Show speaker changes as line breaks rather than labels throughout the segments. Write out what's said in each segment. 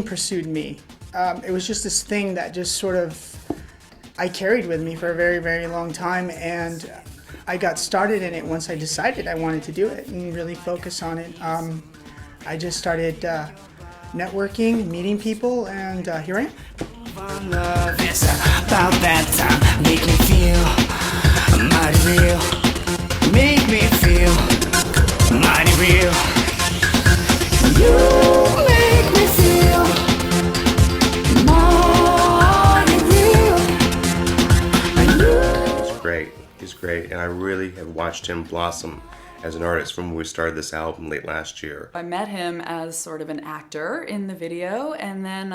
pursued me. It was just this thing that just sort of I carried with me for a very, very long time, and I got started in it once I decided I wanted to do it and really focus on it. I just started networking, meeting people, and here I am.
Love is about that time. Make me feel mighty real. Make me feel mighty real. You make me feel mighty real.
He's great. He's great, and I really have watched him blossom as an artist from when we started this album late last year.
I met him as sort of an actor in the video, and then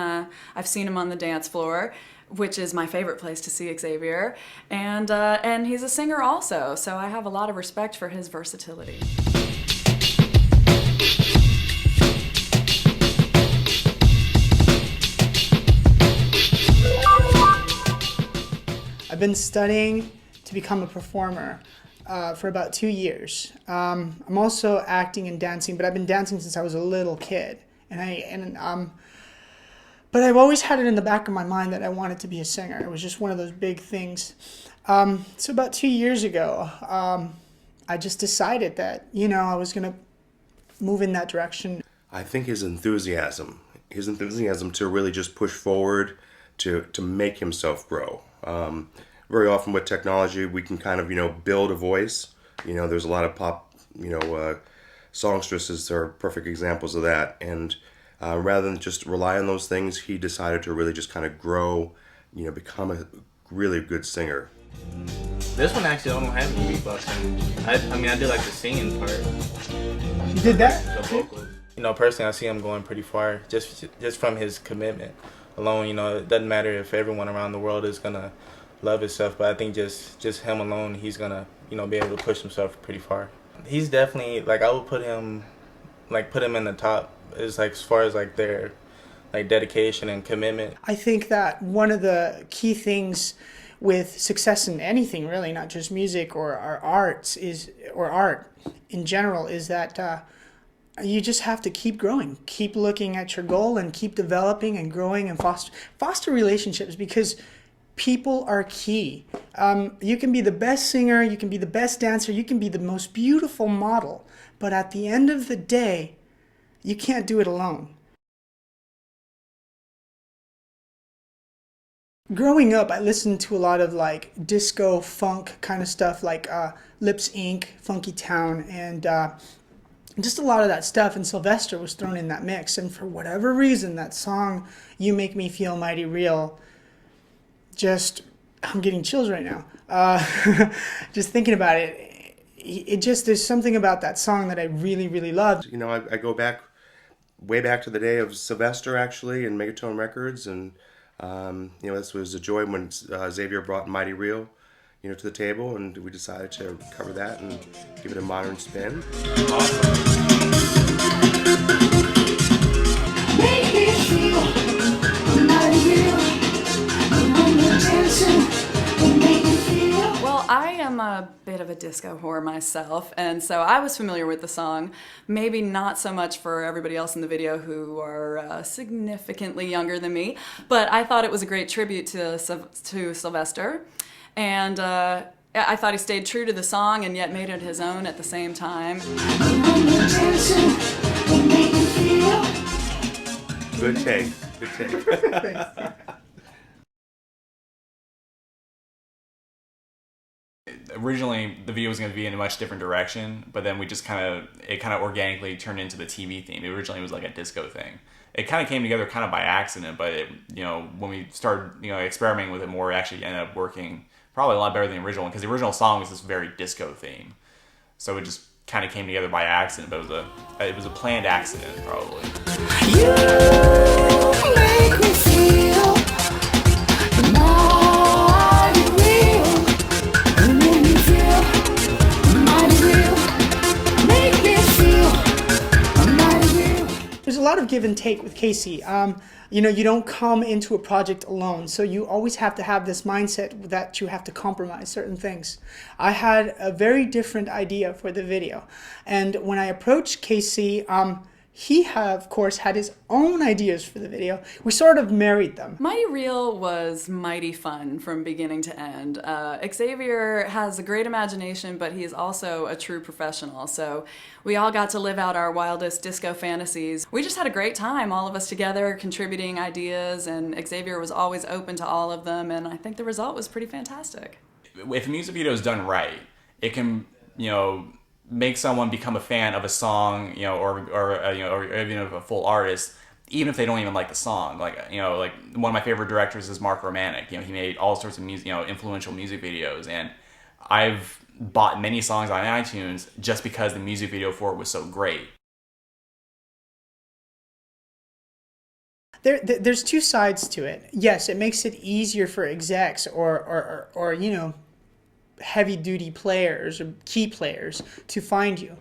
I've seen him on the dance floor, which is my favorite place to see Xavier, and he's a singer also, so I have a lot of respect for his versatility.
I've been studying to become a performer for about 2 years. I'm also acting and dancing, but I've been dancing since I was a little kid. But I've always had it in the back of my mind that I wanted to be a singer. It was just one of those big things. So about 2 years ago, I just decided that, I was going to move in that direction.
I think his enthusiasm to really just push forward, to make himself grow. Very often with technology, we can kind of, build a voice. There's a lot of pop, songstresses are perfect examples of that. And rather than just rely on those things, he decided to really just kind of grow, become a really good singer.
This one actually I don't have any beatboxing. I mean, I did like the singing part.
You did that?
The vocals. Personally, I see him going pretty far just from his commitment alone. It doesn't matter if everyone around the world is gonna love his stuff, but I think just him alone, he's gonna be able to push himself pretty far. He's definitely I would put him in the top as far as their dedication and commitment.
I think that one of the key things with success in anything, really, not just music or our arts or art in general, is that you just have to keep growing, keep looking at your goal, and keep developing and growing and foster relationships, because people are key. You can be the best singer, you can be the best dancer, you can be the most beautiful model, but at the end of the day, you can't do it alone. Growing up, I listened to a lot of disco, funk kind of stuff, Lips Inc., Funky Town, and just a lot of that stuff, and Sylvester was thrown in that mix. And for whatever reason, that song, You Make Me Feel Mighty Real, I'm getting chills right now. Just thinking about it, there's something about that song that I really, really loved.
I go way back to the day of Sylvester, actually, and Megatone Records, and this was a joy when Xavier brought Mighty Real, to the table, and we decided to cover that and give it a modern spin.
Make me feel mighty real. When you're dancing, make me feel.
Well, I am a bit of a disco whore myself, and so I was familiar with the song, maybe not so much for everybody else in the video who are significantly younger than me, but I thought it was a great tribute to Sylvester, and I thought he stayed true to the song and yet made it his own at the same time.
When you're dancing, make me feel.
Good take.
Originally, the video was going to be in a much different direction, but then it kind of organically turned into the TV theme. It originally was like a disco thing. It kind of came together kind of by accident, but when we started, experimenting with it more, it actually ended up working probably a lot better than the original one, because the original song was this very disco theme. So it just kind of came together by accident, but it was a planned accident, probably.
You make me feel mighty real. You make me feel mighty real. Make me feel mighty real.
There's a lot of give and take with Casey. You don't come into a project alone, so you always have to have this mindset that you have to compromise certain things. I had a very different idea for the video, and when I approached Casey, he, of course, had his own ideas for the video. We sort of married them.
Mighty Real was mighty fun from beginning to end. Xavier has a great imagination, but he is also a true professional. So we all got to live out our wildest disco fantasies. We just had a great time, all of us together, contributing ideas, and Xavier was always open to all of them, and I think the result was pretty fantastic.
If a music video is done right, it can, make someone become a fan of a song, or even of a full artist, even if they don't even like the song. Like one of my favorite directors is Mark Romanek. He made all sorts of music, influential music videos, and I've bought many songs on iTunes just because the music video for it was so great.
There's two sides to it. Yes, it makes it easier for execs or heavy-duty players or key players to find you.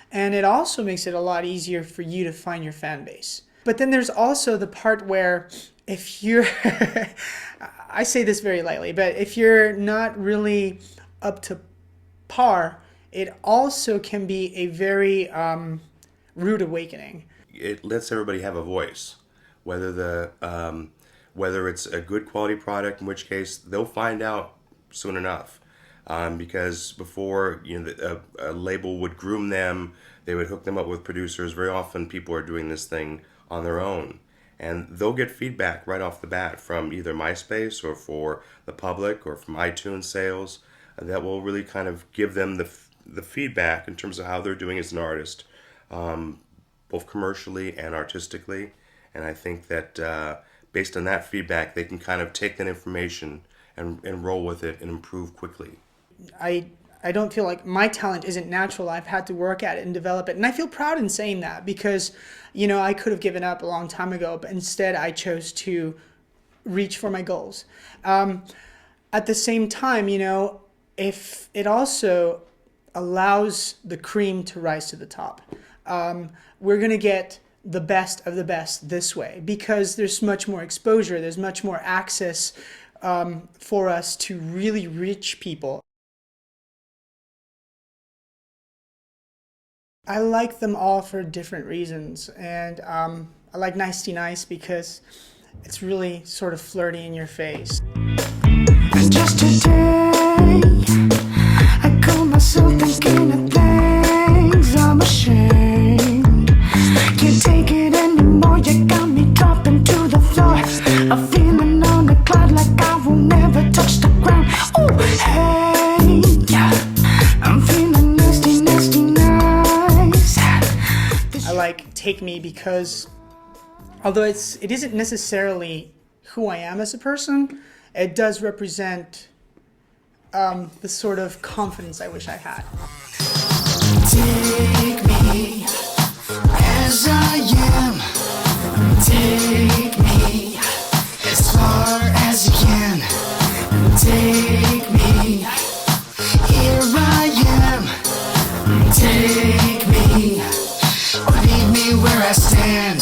And it also makes it a lot easier for you to find your fan base. But then there's also the part where if you're, I say this very lightly, but if you're not really up to par, it also can be a very rude awakening.
It lets everybody have a voice, whether it's a good quality product, in which case they'll find out soon enough. Because before, a label would groom them, they would hook them up with producers. Very often people are doing this thing on their own, and they'll get feedback right off the bat from either MySpace or for the public or from iTunes sales that will really kind of give them the feedback in terms of how they're doing as an artist, both commercially and artistically. And I think that based on that feedback, they can kind of take that information and roll with it and improve quickly.
I don't feel like my talent isn't natural. I've had to work at it and develop it. And I feel proud in saying that because, I could have given up a long time ago, but instead I chose to reach for my goals. At the same time, if it also allows the cream to rise to the top, we're going to get the best of the best this way because there's much more exposure. There's much more access for us to really reach people. I like them all for different reasons, and I like Nicety Nice because it's really sort of flirty in your face.
And just today, I call myself thinking of things I'm ashamed. Can't take it anymore, you got me dropping to the floor. I'm feeling on the cloud like I will never touch the ground. Ooh, hey, I'm feeling nasty, nasty, nice.
I like Take Me because although it isn't necessarily who I am as a person, it does represent the sort of confidence I wish I had.
Take me as I am. Take me as far as you can. Take me, here I am. Take me, or leave me where I stand.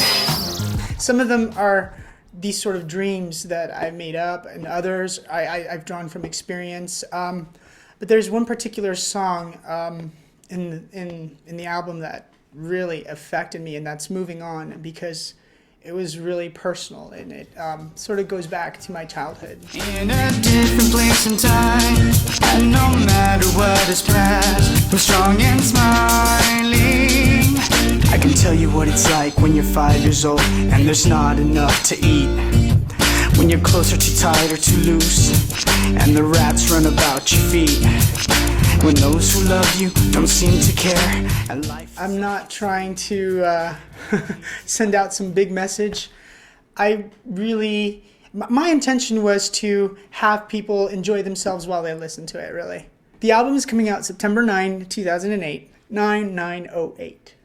Some of them are these sort of dreams that I've made up, and others I've drawn from experience. But there's one particular song in the album that really affected me, and that's Moving On, because it was really personal, and it sort of goes back to my childhood.
In a different place and time, and no matter what is past, I'm strong and smiling. I can tell you what it's like when you're 5 years old and there's not enough to eat. When you're close or too tight or too loose, and the rats run about your feet. When those who love you don't seem to care, and life...
I'm not trying to send out some big message. My intention was to have people enjoy themselves while they listen to it, really. The album is coming out September 9, 2008, 9908.